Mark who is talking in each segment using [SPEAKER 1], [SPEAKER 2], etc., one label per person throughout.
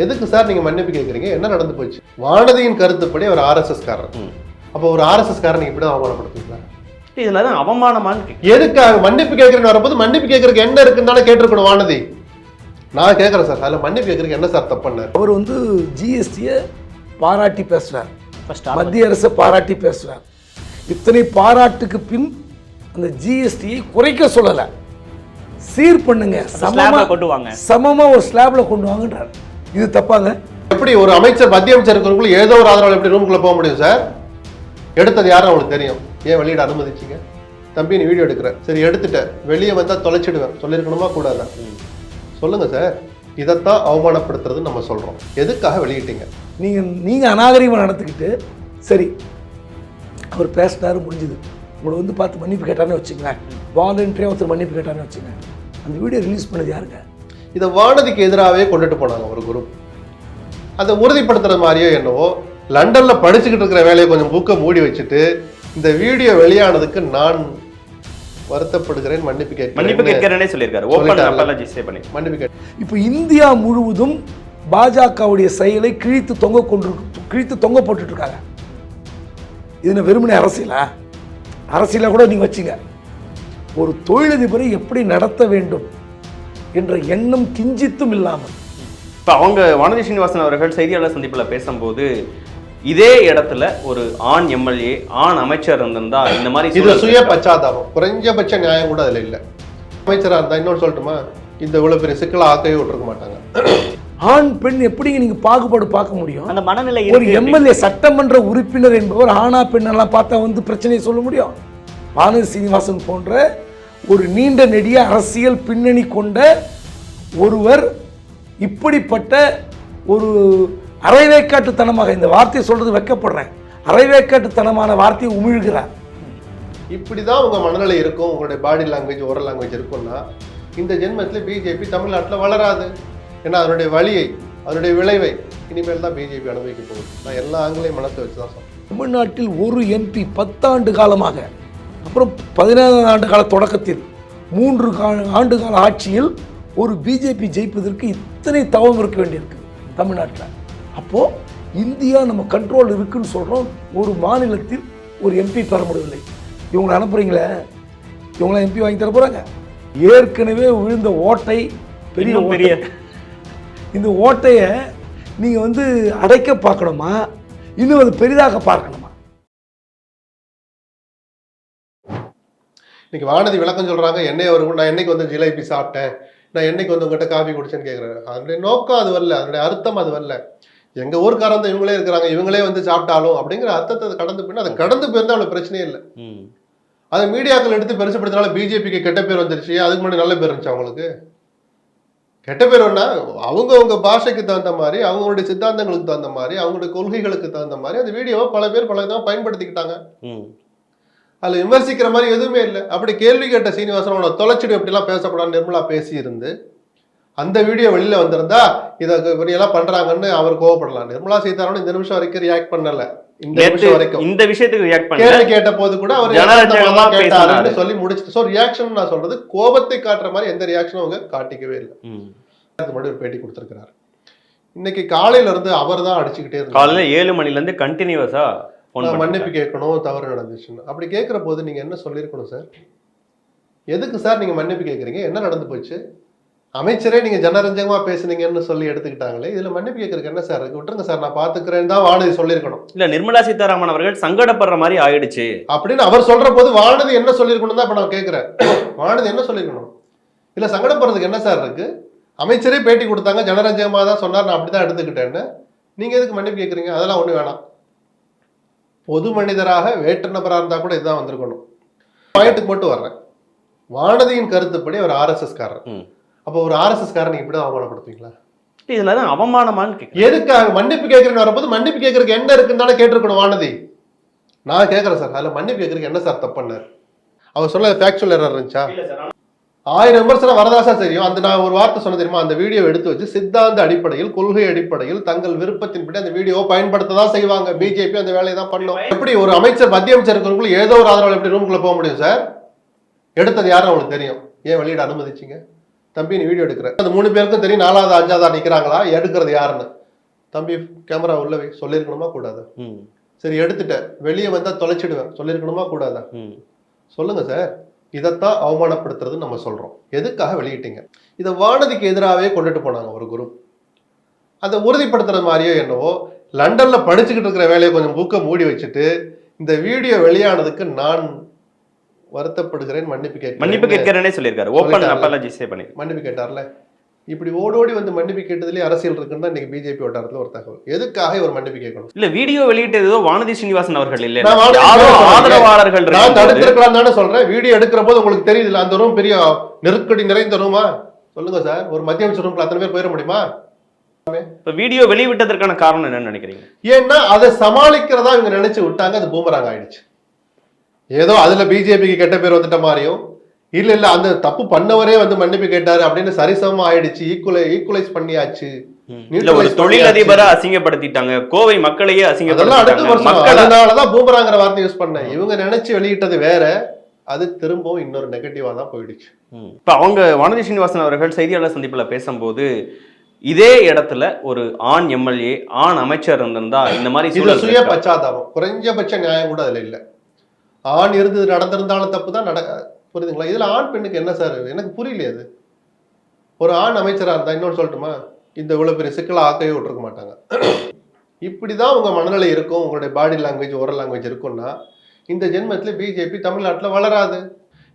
[SPEAKER 1] எதுக்கு சார் நீங்க மன்னிப்பு கேட்குறீங்க? என்ன நடந்து போச்சு? வானதியின் கருத்துப்படி அவர் ஆர்எஸ்எஸ் காரர். அப்போ ஒரு ஆர்எஸ்எஸ் காரன் இப்படி தான் அவமானப்படுத்துங்களா?
[SPEAKER 2] இதுல தான் அவமானமான்னு
[SPEAKER 1] எதுக்காக மன்னிப்பு கேட்கறேன்னு வரும்போது மன்னிப்பு கேட்கறதுக்கு என்ன இருக்குன்னு தானே கேட்டிருக்கணும் வானதி. நான் கேட்கறேன் சார், அதில் மன்னிப்பு கேட்கறதுக்கு என்ன சார் தப்பு பண்ணார்?
[SPEAKER 3] அவர் வந்து ஜிஎஸ்டியை பாராட்டி பேசுறார், மத்திய அரசை பாராட்டி பேசுறார். இத்தனை பாராட்டுக்கு பின் அந்த ஜிஎஸ்டியை குறைக்க சொல்லலை, சீர் பண்ணுங்க,
[SPEAKER 2] கொண்டு வாங்க,
[SPEAKER 3] சமமா ஒரு ஸ்லாப்ல கொண்டு வாங்கன்றார். இது தப்பாங்க?
[SPEAKER 1] எப்படி ஒரு அமைச்சர் மத்திய அமைச்சர் இருக்கிறவங்களுக்குள்ள ஏதோ ஒரு ஆதரவு எப்படி ரூமுக்குள்ள போக முடியும் சார்? எடுத்தது யாரும் அவங்களுக்கு தெரியும். ஏன் வெளியிட அனுமதிச்சிங்க? தம்பி நீ வீடியோ எடுக்கிற, சரி எடுத்துட்ட, வெளியே வந்தா தொலைச்சிடுவேன், சொல்லியிருக்கணுமா கூடாதா? சொல்லுங்க சார். இதைத்தான் அவமானப்படுத்துறதுன்னு நம்ம சொல்றோம். எதுக்காக வெளியிட்டீங்க?
[SPEAKER 3] நீங்க அநாகரிகமாக நடந்துக்கிட்டு சரி அவர் பேசினாரு, முடிஞ்சுது. உங்களை வந்து பார்த்து மன்னிப்பு கேட்டாருன்னு வச்சுங்களேன், வாலண்டரியாக ஒருத்தர் மன்னிப்பு கேட்டாருன்னு வச்சுங்க, அந்த வீடியோ ரிலீஸ் பண்ணது யாருங்க?
[SPEAKER 1] இதை வானதிக்கு எதிராகவே கொண்டுட்டு போனாங்க ஒரு குரூப். அதை உறுதிப்படுத்துற மாதிரியோ என்னவோ லண்டன்ல படிச்சுக்கிட்டு இருக்கிற வேலையை கொஞ்சம் புக்கை மூடி வச்சுட்டு இந்த வீடியோ வெளியானதுக்கு நான் வருத்தப்படுகிறேன், மன்னிப்பு
[SPEAKER 2] கேட்கிறேனே சொல்லியிருக்காரு. மன்னிப்பு கேட்க.
[SPEAKER 3] இப்போ இந்தியா முழுவதும் பாஜகவுடைய செயலை கிழித்து தொங்க போட்டுட்டு இருக்காங்க. இது வெறுமனே அரசியலா? அரசியலா கூட நீங்க வச்சுங்க. ஒரு தொழிலதிபரை எப்படி நடத்த வேண்டும் என்ற எண்ணம் கிஞ்சித்தும் இல்லாமல்
[SPEAKER 2] இப்போ அவங்க வானதி சீனிவாசன் அவர்கள் செய்தியாளர் சந்திப்பில் பேசும்போது இதே இடத்துல ஒரு ஆண் எம்எல்ஏ, ஆண் அமைச்சர் இருந்திருந்தா இந்த மாதிரி
[SPEAKER 1] இது சுய பச்சாதாபம், குறைஞ்சபட்ச நியாயம் கூட அதுல இல்லை. அமைச்சரா இருந்தா இன்னொன்று சொல்லட்டுமா, இந்த இவ்வளவு பெரிய சிக்கலை ஆக்கவே விட்டுருக்க மாட்டாங்க.
[SPEAKER 3] ஆண் பெண் எப்படிங்க நீங்க பாகுபாடு பார்க்க முடியும்?
[SPEAKER 2] அந்த மனநிலை
[SPEAKER 3] ஒரு எம்எல்ஏ சட்டமன்ற உறுப்பினர் என்பவர் ஆணா பெண்ணெல்லாம் பார்த்தா வந்து பிரச்சனையை சொல்ல முடியும்? வானதி சீனிவாசன் போன்ற ஒரு நீண்ட நெடிய அரசியல் பின்னணி கொண்ட ஒருவர் இப்படிப்பட்ட ஒரு அரைவேக்காட்டுத்தனமாக, இந்த வார்த்தையை சொல்றது வெக்கப்படுறேன், அரைவேக்காட்டுத்தனமான வார்த்தையை உமிழ்கிறார்.
[SPEAKER 1] இப்படிதான் உங்க மனநிலை இருக்கும், உங்களுடைய பாடி லாங்குவேஜ், ஓரல் லாங்குவேஜ் இருக்கும்னா இந்த ஜென்மத்தில் பிஜேபி தமிழ்நாட்டில் வளராது. ஏன்னா அதனுடைய வழியை, அதனுடைய விளைவை இனிமேல் தான் பிஜேபி அனுபவிக்க போகுது. நான் எல்லா ஆங்கிலையும் மனசை வச்சு தான் சொல்றேன்.
[SPEAKER 3] தமிழ்நாட்டில் ஒரு எம்பி 10 ஆண்டு காலமாக, அப்புறம் 17 ஆண்டு கால தொடக்கத்தில் 3 ஆண்டு கால ஆட்சியில் ஒரு பிஜேபி ஜெயிப்பதற்கு இத்தனை தவம் இருக்க வேண்டியிருக்கு தமிழ்நாட்டில். அப்போது இந்தியா நம்ம கண்ட்ரோல் இருக்குன்னு சொல்கிறோம், ஒரு மாநிலத்தில் ஒரு எம்பி பெற முடியவில்லை. இவங்களை அனுப்புகிறீங்களே, இவங்களாம் எம்பி வாங்கி தர போகிறாங்க? ஏற்கனவே விழுந்த ஓட்டை பெரிய இந்த ஓட்டையை நீங்கள் வந்து அடைக்க பார்க்கணுமா, இன்னும் அது பெரிதாக பார்க்கணுமா?
[SPEAKER 1] இன்னைக்கு வானதி விளக்கம் சொல்றாங்க, நான் என்னைக்கு வந்து ஜிலேபி சாப்பிட்டேன், நான் என்னைக்கு வந்து உங்ககிட்ட காஃபி குடிச்சேன்னு கேட்குறேன். அதனுடைய நோக்கம் அது வரல, அதனுடைய அர்த்தம் அது வரல. எங்க ஊருக்காரன் தான் இவங்களே இருக்கிறாங்க, இவங்களே வந்து சாப்பிட்டாலும் அப்படிங்கிற அர்த்தத்தை கடந்து போயின்னா, அதை கடந்து போயிருந்தா அவ்வளவு பிரச்சனையே இல்லை. அதை மீடியாக்கள் எடுத்து பெருசுப்படுத்தினால பிஜேபிக்கு கெட்ட பேர் வந்துருச்சு. அதுக்கு முன்னாடி நல்ல பேர் இருந்துச்சு அவங்களுக்கு. கெட்ட பேர் ஒன்னா அவங்க பாஷைக்கு தகுந்த மாதிரி, அவங்களுடைய சித்தாந்தங்களுக்கு தகுந்த மாதிரி, அவங்களுடைய கொள்கைகளுக்கு தகுந்த மாதிரி அந்த வீடியோவை பல பேர் பல தான் பயன்படுத்திக்கிட்டாங்க. அதுல விமர்சிக்கிற மாதிரி எதுவுமே இல்லை. அப்படி கேள்வி கேட்ட சீனிவாசன் அவனை தொலைச்சிடு எப்படிலாம் பேசக்கூடாதுன்னு நிர்மலா பேசியிருந்து அந்த வீடியோ வெளியில வந்திருந்தா இதை இப்படியெல்லாம் பண்றாங்கன்னு அவர் கோவப்படலாம். நிர்மலா சீதாராமன் இந்த நிமிஷம் வரைக்கும் ரியாக்ட் பண்ணல.
[SPEAKER 2] இந்த விஷயத்துக்கு ரியாக்ட் பண்ணல.
[SPEAKER 1] கேள்வி கேட்ட போது கூட அவர் கேட்டாருன்னு சொல்லி முடிச்சுட்டு, சோ ரியாக்ஷன் நான் சொல்றது கோபத்தை காட்டுற மாதிரி எந்த ரியாக்ஷனும் அவங்க காட்டிக்கவே இல்லை. முன்னாடி ஒரு பேட்டி கொடுத்திருக்கிறாரு. இன்னைக்கு காலையில இருந்து அவர் தான் அடிச்சுக்கிட்டே இருந்தார்.
[SPEAKER 2] காலையில 7 மணில இருந்து கண்டினியூஸா
[SPEAKER 1] மன்னிப்பு கேட்கணும், தவறு நடந்துச்சுன்னு. அப்படி கேட்கிற போது நீங்க என்ன சொல்லியிருக்கணும் சார்? எதுக்கு சார் நீங்க மன்னிப்பு கேட்குறீங்க? என்ன நடந்து போச்சு? அமைச்சரே நீங்க ஜனரஞ்சகமா பேசுனீங்கன்னு சொல்லி எடுத்துக்கிட்டாங்களே, இதுல மன்னிப்பு கேட்கறதுக்கு என்ன சார் இருக்கு? விட்டுருங்க சார், நான் பாத்துக்கிறேன் தான் வானதி சொல்லியிருக்கணும்.
[SPEAKER 2] இல்ல நிர்மலா சீதாராமன் அவர்கள் சங்கடப்படுற மாதிரி ஆயிடுச்சு
[SPEAKER 1] அப்படின்னு அவர் சொல்ற போது வானதி என்ன சொல்லியிருக்கணும் தான் இப்ப நான் கேட்கிறேன். வானதி என்ன சொல்லியிருக்கணும்? இல்ல சங்கடப்படுறதுக்கு என்ன சார் இருக்கு? அமைச்சரே பேட்டி கொடுத்தாங்க, ஜனரஞ்சகமா தான் சொன்னார், நான் அப்படிதான் எடுத்துக்கிட்டேன்னு. நீங்க எதுக்கு மன்னிப்பு கேட்குறீங்க? அதெல்லாம் ஒண்ணு வேணாம். பொது மனிதராக வேற்று நபராக இருந்தா கூட இதுதான் வந்திருக்கணும். பாயிண்ட்டுக்கு மட்டும் வர்றேன். வானதியின் கருத்துப்படி அவர் ஆர்எஸ்எஸ் காரர். அப்போ ஒரு ஆர்எஸ்எஸ் காரன் இப்படிதான் அவமானப்படுத்துவீங்களா?
[SPEAKER 2] இதுலதான் அவமானமான்னு
[SPEAKER 1] எதுக்காக மன்னிப்பு கேட்கறேன்னு வரும்போது மன்னிப்பு கேட்கறதுக்கு என்ன இருக்குன்னு தானே கேட்டிருக்கணும் வானதி. நான் கேட்கறேன் சார், அதுல மன்னிப்பு கேட்கறதுக்கு என்ன சார் தப்புன்னாரு? அவர் சொல்ல ஃபேக்சுவல் எரர் இருந்துச்சா? 1000 விமர்சனம் வரதாசா தெரியும். அந்த நான் ஒரு வார்த்தை சொன்ன தெரியுமா, அந்த வீடியோ எடுத்து வச்சு சித்தாந்த அடிப்படையில், கொள்கை அடிப்படையில் தங்கள் விருப்பத்தின்படி அந்த வீடியோவை பயன்படுத்ததான் செய்வாங்க. பிஜேபி அந்த வேலையை தான் பண்ணும். எப்படி ஒரு அமைச்சர் மத்திய அமைச்சர் இருக்கிறவங்களுக்குள்ள ஏதோ ஒரு ஆதரவு எப்படி ரூமுக்குள்ள போக முடியும் சார்? எடுத்தது யாரும் அவங்களுக்கு தெரியும். ஏன் வெளியிட அனுமதிச்சிங்க? தம்பி நீ வீடியோ எடுக்கிற, அந்த 3 பேருக்கும் தெரியும் 4வது 5வது நிக்கிறாங்களா, எடுக்கிறது யாருன்னு. தம்பி கேமரா உள்ள வை, சொல்லியிருக்கணுமா கூடாதா? சரி எடுத்துட்ட, வெளியே வந்தா தொலைச்சிடுவேன், சொல்லியிருக்கணுமா கூடாதா? சொல்லுங்க சார். இதைத்தான் அவமானப்படுத்துறது நம்ம சொல்றோம். எதுக்காக வெளியிட்டீங்க? இதை வானதிக்கு எதிராகவே கொண்டுட்டு போனாங்க ஒரு குரூப். அதை உறுதிப்படுத்துற மாதிரியோ என்னவோ லண்டன்ல படிச்சுக்கிட்டு இருக்கிற வேலையை கொஞ்சம் புக்கை மூடி வச்சுட்டு இந்த வீடியோ வெளியானதுக்கு நான் வருத்தப்படுகிறேன், மன்னிப்பு
[SPEAKER 2] கேட்கிறேனே சொல்லியிருக்காரு. ஓபன் அப்பாலஜிஸே பண்ணி மன்னிப்பு
[SPEAKER 1] கேட்டார்ல. இப்படி ஓடோடி வந்து மன்னிப்பு கேட்டதுலேயே அரசியல் இருக்குன்னு இன்னைக்கு பிஜேபி வட்டாரத்தில் ஒரு தகவல். எதுக்காக ஒரு மன்னிப்பு கேட்கணும்?
[SPEAKER 2] இல்ல வீடியோ வெளியிட்டது வானதி சீனிவாசன் அவர்கள் இல்ல,
[SPEAKER 1] ஆதரவாளர்கள். நான் தடுத்திருக்கலாம் தானே சொல்றேன். வீடியோ எடுக்கிற போது உங்களுக்கு தெரியுது அந்த ரூம் பெரிய நெருக்கடி நிறைந்த ரூமா? சொல்லுங்க சார், ஒரு மத்திய அமைச்சர் ரூம்ல அத்தனை பேர் போயிட முடியுமா?
[SPEAKER 2] இப்ப வீடியோ வெளிவிட்டதற்கான காரணம் என்னன்னு நினைக்கிறீங்க?
[SPEAKER 1] ஏன்னா அதை சமாளிக்கிறதா இவங்க நினைச்சு விட்டாங்க, அது பூமராங் ஆயிடுச்சு. ஏதோ அதுல பிஜேபிக்கு கெட்ட பேர் வந்துட்ட மாதிரியும், இல்ல அந்த தப்பு பண்ணவரே வந்து மன்னிப்பு கேட்டாரு அப்படின்னு சரிசமமா ஆயிடுச்சு, ஈக்குவலைஸ் பண்ணியாச்சு.
[SPEAKER 2] ஒரு தொழிலதிபரை அசிங்கப்படுத்திட்டாங்க, கோவை மக்களையே
[SPEAKER 1] அசிங்கப்படுத்திட்டாங்க. அதனாலதான் பூமராங்கிற வார்த்தை யூஸ் பண்ணேன். இவங்க நினைச்சு வெளியிட்டது வேற, அது திரும்பவும் இன்னொரு நெகட்டிவா தான் போயிடுச்சு.
[SPEAKER 2] இப்ப அவங்க வானதி சீனிவாசன் அவர்கள் செய்தியாளர் சந்திப்புல பேசும்போது இதே இடத்துல ஒரு ஆண் எம்எல்ஏ, ஆண் அமைச்சர் இருந்திருந்தா இந்த மாதிரி
[SPEAKER 1] சுய பச்சாதாபம், குறைஞ்சபட்ச நியாயம் கூட அதுல இல்ல. ஆண் இருந்து நடந்திருந்தாலும் தப்பு தான் புரியுதுங்களா? இதுல ஆண் பெண்ணுக்கு என்ன சார் எனக்கு புரியலையே. அது ஒரு ஆண் அமைச்சரா இருந்தா, இன்னொன்று சொல்லட்டுமா, இந்த இவ்வளவு பெரிய சிக்கலை ஆக்கவே விட்டுருக்க மாட்டாங்க. இப்படிதான் உங்க மனநிலை இருக்கும், உங்களுடைய பாடி லாங்குவேஜ், ஓரல் லாங்குவேஜ் இருக்கும்னா இந்த ஜென்மத்துல பிஜேபி தமிழ்நாட்டில் வளராது.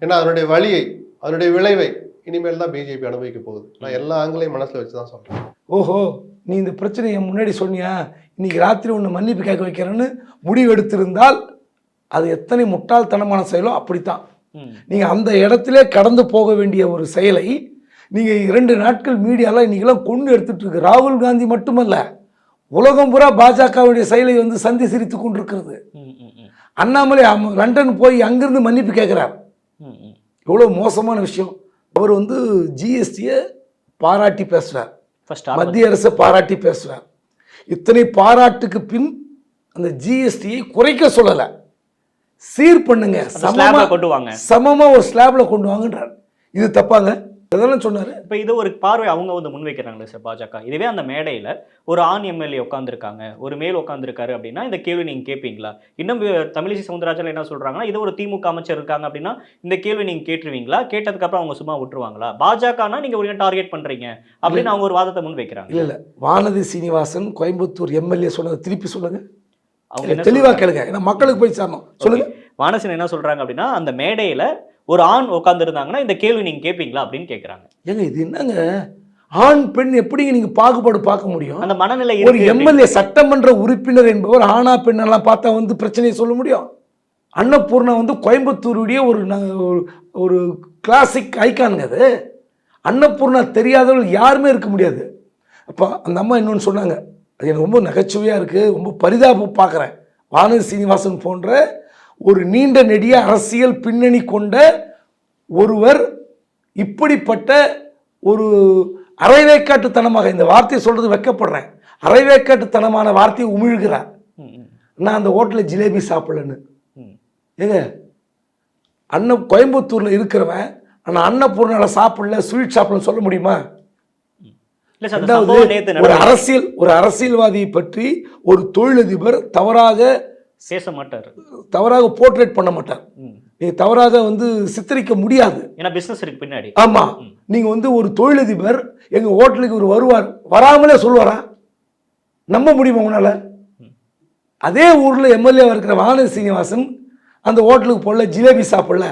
[SPEAKER 1] ஏன்னா அதனுடைய வழியை, அதனுடைய விளைவை இனிமேல் தான் பிஜேபி அனுபவிக்க போகுது. நான் எல்லா ஆங்கிலையும் மனசுல வச்சுதான் சொல்றேன்.
[SPEAKER 3] ஓஹோ, நீ இந்த பிரச்சனையை முன்னாடி சொன்னியா, இன்னைக்கு ராத்திரி ஒன்று மன்னிப்பு கேட்க வைக்கிறேன்னு முடிவு எடுத்திருந்தால் அது எத்தனை முட்டாள்தனமான செயலோ அப்படித்தான். நீங்க அந்த இடத்திலே கடந்து போக வேண்டிய ஒரு செயலை நீங்க 2 நாட்கள் மீடியால இன்னைக்கெல்லாம் கொண்டு எடுத்துட்டு இருக்கு. ராகுல் காந்தி மட்டுமல்ல, உலகம் பூரா பாஜகவுடைய செயலை வந்து சந்தி சிரித்து கொண்டிருக்கிறது. அண்ணாமலை லண்டன் போய் அங்கிருந்து மன்னிப்பு கேட்கிறார். எவ்வளவு மோசமான விஷயம். அவர் வந்து ஜிஎஸ்டியை பாராட்டி பேசுறார், மத்திய அரசை பாராட்டி பேசுறார். இத்தனை பாராட்டுக்கு பின் அந்த ஜிஎஸ்டியை குறைக்க சொல்லலை, சீர் பண்ணுங்க, சமமா ஒரு ஸ்லாப்ல கொண்டு வாங்கன்றார். இது தப்பாங்க? அதெல்லாம் சொன்னாரு.
[SPEAKER 4] இப்போ இது ஒரு பார்வை அவங்க வந்து முன்வைக்கிறாங்களே சார் பாஜக. இதுவே அந்த மேடையில் ஒரு ஆண் எம்எல்ஏ உட்காந்துருக்காங்க, ஒரு மேல் உட்காந்துருக்காரு அப்படின்னா இந்த கேள்வி நீங்கள் கேட்பீங்களா? இன்னும் தமிழிசை சவுந்தரராஜன் என்ன சொல்றாங்கன்னா, இது ஒரு திமுக அமைச்சர் இருக்காங்க அப்படின்னா இந்த கேள்வி நீங்கள் கேட்டுருவீங்களா? கேட்டதுக்கப்புறம் அவங்க சும்மா விட்டுருவாங்களா? பாஜகனா நீங்க ஒரு டார்கெட் பண்றீங்க அப்படின்னு அவங்க ஒரு வாதத்தை முன்வைக்கிறாங்க.
[SPEAKER 3] இல்ல வானதி சீனிவாசன் கோயம்புத்தூர் எம்எல்ஏ சொன்னதை திருப்பி சொல்லுங்க, அவங்க தெளிவா கேளுங்க, ஏன்னா மக்களுக்கு போய் சாரணும். சொல்லுங்க.
[SPEAKER 4] வானசன் என்ன சொல்றாங்க அப்படின்னா, அந்த மேடையில ஒரு ஆண் உட்கார்ந்து இருந்தாங்கன்னா இந்த கேள்வி நீங்க கேட்பீங்களா அப்படின்னு கேட்கறாங்க.
[SPEAKER 3] ஏங்க இது என்னங்க, ஆண் பெண் எப்படிங்க நீங்க பாகுபாடு பார்க்க முடியும்?
[SPEAKER 4] அந்த மனநிலை
[SPEAKER 3] ஒரு எம்எல்ஏ சட்டமன்ற உறுப்பினர் என்பவர் ஆணா பெண்ணெல்லாம் பார்த்தா வந்து பிரச்சனையை சொல்ல முடியும்? அன்னபூர்ணா வந்து கோயம்புத்தூருடைய ஒரு கிளாசிக் ஐக்கானுங்க. அது அன்னபூர்ணா தெரியாதவர்கள் யாருமே இருக்க முடியாது. அப்போ அந்த அம்மா இன்னொன்று சொன்னாங்க, அது எனக்கு ரொம்ப நகைச்சுவையாக இருக்குது, ரொம்ப பரிதாபம் பார்க்குறேன். வானதி சீனிவாசன் போன்ற ஒரு நீண்ட நெடிய அரசியல் பின்னணி கொண்ட ஒருவர் இப்படிப்பட்ட ஒரு அரைவேக்காட்டுத்தனமாக, இந்த வார்த்தையை சொல்றது வெக்கப்படுறேன், அரைவேக்காட்டுத்தனமான வார்த்தையை உமிழ்கிறார். நான் அந்த ஹோட்டலில் ஜிலேபி சாப்பிடலன்னு. ஏங்க கோயம்புத்தூரில் இருக்கிறவன் ஆனால் அன்னபூர்ணால சாப்பிடல, ஸ்வீட் சாப்பிடலன்னு சொல்ல முடியுமா? ஒரு அரசியல்வாதியை பற்றி ஒரு தொழிலதிபர் தவறாக
[SPEAKER 4] பேச மாட்டார்,
[SPEAKER 3] தவறாக போர்ட்ரேட் பண்ண மாட்டார், நீங்க தவறாக வந்து சித்தரிக்க முடியாது.
[SPEAKER 4] ஏன்னா பிசினஸ் இருக்கு பின்னாடி.
[SPEAKER 3] ஆமா, நீங்க வந்து ஒரு தொழிலதிபர் எங்க ஹோட்டலுக்கு ஒரு வருவார், வராமலே சொல்லுவாரா? நம்ப முடியுமா உங்களால? அதே ஊர்ல எம்எல்ஏவா இருக்கிற வானதி சீனிவாசன் அந்த ஹோட்டலுக்கு போடல, ஜிலேபி சாப்பிடல.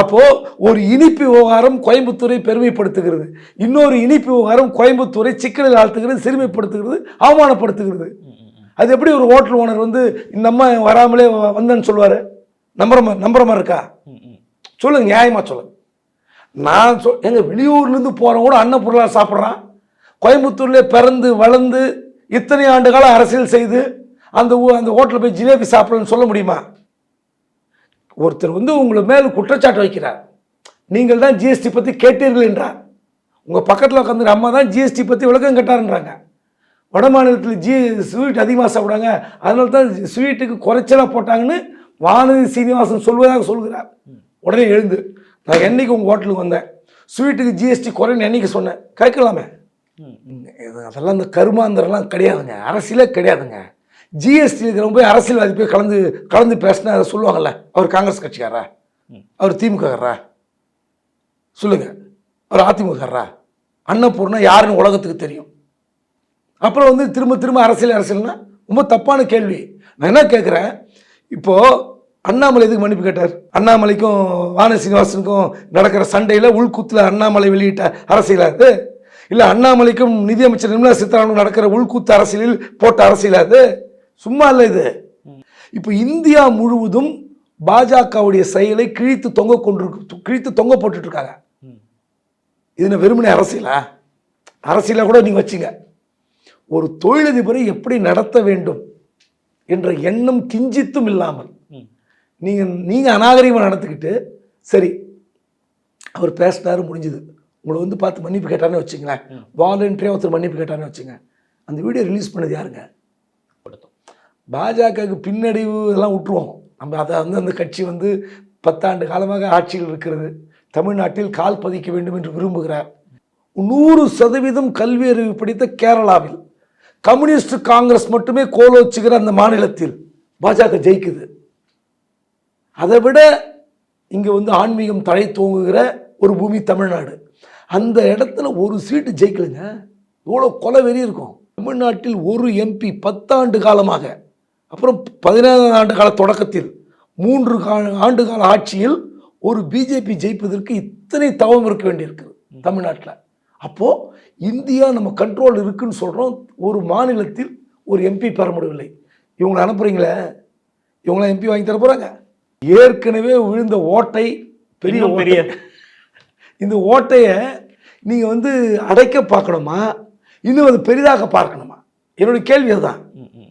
[SPEAKER 3] அப்போ ஒரு இனிப்பு விவகாரம் கோயம்புத்தூரை பெருமைப்படுத்துகிறது, இன்னொரு இனிப்பு விவகாரம் கோயம்புத்தூரை சிக்கலில் ஆழ்த்துகிறது, சிறுமைப்படுத்துகிறது, அவமானப்படுத்துகிறது. அது எப்படி ஒரு ஹோட்டல் ஓனர் வந்து இந்த அம்மா வராமலே வந்தேன்னு சொல்லுவாரு? நம்புற மாதிரி இருக்கா? சொல்லுங்க, நியாயமா சொல்லுங்க. நான் எங்க வெளியூர்லேருந்து போறவங்க கூட அன்னபூர்ணா சாப்பிட்றான், கோயம்புத்தூர்லேயே பிறந்து வளர்ந்து இத்தனை ஆண்டு காலம் அரசியல் செய்து அந்த ஹோட்டலில் போய் ஜிலேபி சாப்பிடலன்னு சொல்ல முடியுமா? ஒருத்தர் வந்து உங்களை மேல குற்றச்சாட்டு வைக்கிறார், நீங்கள் தான் ஜிஎஸ்டி பற்றி கேட்டீர்கள் என்றார். உங்கள் பக்கத்தில் உட்காந்துற அம்மா தான் ஜிஎஸ்டி பற்றி விளக்கம் கேட்டாருன்றாங்க. வட மாநிலத்தில் ஸ்வீட் அதிகமாக சாப்பிடுவாங்க, அதனால தான் ஸ்வீட்டுக்கு குறைச்சலாக போட்டாங்கன்னு வானதி சீனிவாசன் சொல்வதாக சொல்கிறார். உடனே எழுந்து, நான் என்னைக்கு உங்கள் ஹோட்டலுக்கு வந்தேன், ஸ்வீட்டுக்கு ஜிஎஸ்டி குறைன்னு என்னைக்கு சொன்னேன், கேட்கலாமே. அதெல்லாம் இந்த கருமாந்திரம்லாம் கிடையாதுங்க, அரசியலே கிடையாதுங்க. ஜிஎஸ்டி இருக்கிறவங்க போய் அரசியல்வாதி போய் கலந்து பேசினா அதை சொல்லுவாங்கல்ல, அவர் காங்கிரஸ் கட்சிக்காரா, அவர் திமுககாரா சொல்லுங்க, அவர் அதிமுககாரா? அன்னபூர்ணா யாருன்னு உலகத்துக்கு தெரியும். அப்புறம் வந்து திரும்ப அரசியல்னா ரொம்ப தப்பான கேள்வி. நான் என்ன கேட்குறேன், இப்போது அண்ணாமலை எதுக்கு மன்னிப்பு கேட்டார்? அண்ணாமலைக்கும் வான சீனிவாசனுக்கும் நடக்கிற சண்டையில் உள்கூத்தில் அண்ணாமலை வெளியிட்ட அரசியலாது? இல்லை அண்ணாமலைக்கும் நிதியமைச்சர் நிர்மலா சீதாராமனுக்கும் நடக்கிற உள்கூத்து அரசியலில் போட்ட அரசியலாது? சும்மா இல்லை இது. இப்போ இந்தியா முழுவதும் பாஜகவுடைய செயலை கிழித்து தொங்க போட்டுட்டு இருக்காங்க. இது வெறுமனே அரசியலா? அரசியலை கூட நீங்கள் வச்சுங்க. ஒரு தொழிலதிபரை எப்படி நடத்த வேண்டும் என்ற எண்ணம் கிஞ்சித்தும் இல்லாமல் நீங்கள் அநாகரிகமாக நடந்துக்கிட்டு, சரி அவர் பேசினாரு முடிஞ்சுது, உங்களை வந்து பார்த்து மன்னிப்பு கேட்டான்னு வச்சுங்களேன், வாலண்டரியாக ஒருத்தர் மன்னிப்பு கேட்டான்னு வச்சுங்க, அந்த வீடியோ ரிலீஸ் பண்ணது யாருங்க? பாஜகவுக்கு பின்னடைவு இதெல்லாம் விட்டுருவோம் நம்ம. அதை வந்து அந்த கட்சி வந்து 10 ஆண்டு காலமாக ஆட்சியில் இருக்கிறது, தமிழ்நாட்டில் கால் பதிக்க வேண்டும் என்று விரும்புகிறார். 100% கல்வி அறிவு படித்த கேரளாவில் கம்யூனிஸ்ட் காங்கிரஸ் மட்டுமே கோலோச்சுகிற அந்த மாநிலத்தில் பாஜக ஜெயிக்குது. அதை விட இங்கே வந்து ஆன்மீகம் தலை தூங்குகிற ஒரு பூமி தமிழ்நாடு. அந்த இடத்துல ஒரு சீட்டு ஜெயிக்கலுங்க, எவ்வளோ கொலை வெறி இருக்கும். தமிழ்நாட்டில் ஒரு எம்பி 10 ஆண்டு காலமாக, அப்புறம் 17 ஆண்டு கால தொடக்கத்தில் 3 ஆண்டு கால ஆட்சியில் ஒரு பிஜேபி ஜெயிப்பதற்கு இத்தனை தவம் இருக்க வேண்டியிருக்குது தமிழ்நாட்டில். அப்போது இந்தியா நம்ம கண்ட்ரோல் இருக்குன்னு சொல்கிறோம், ஒரு மாநிலத்தில் ஒரு எம்பி பெற முடியவில்லை. இவங்களை அனுப்புகிறீங்களே, இவங்களாம் எம்பி வாங்கி தர போகிறாங்க? ஏற்கனவே விழுந்த ஓட்டை பெரிய இந்த ஓட்டையை நீங்கள் வந்து அடைக்க பார்க்கணுமா, இன்னும் அது பெரிதாக பார்க்கணுமா? என்னுடைய கேள்வி அதுதான்.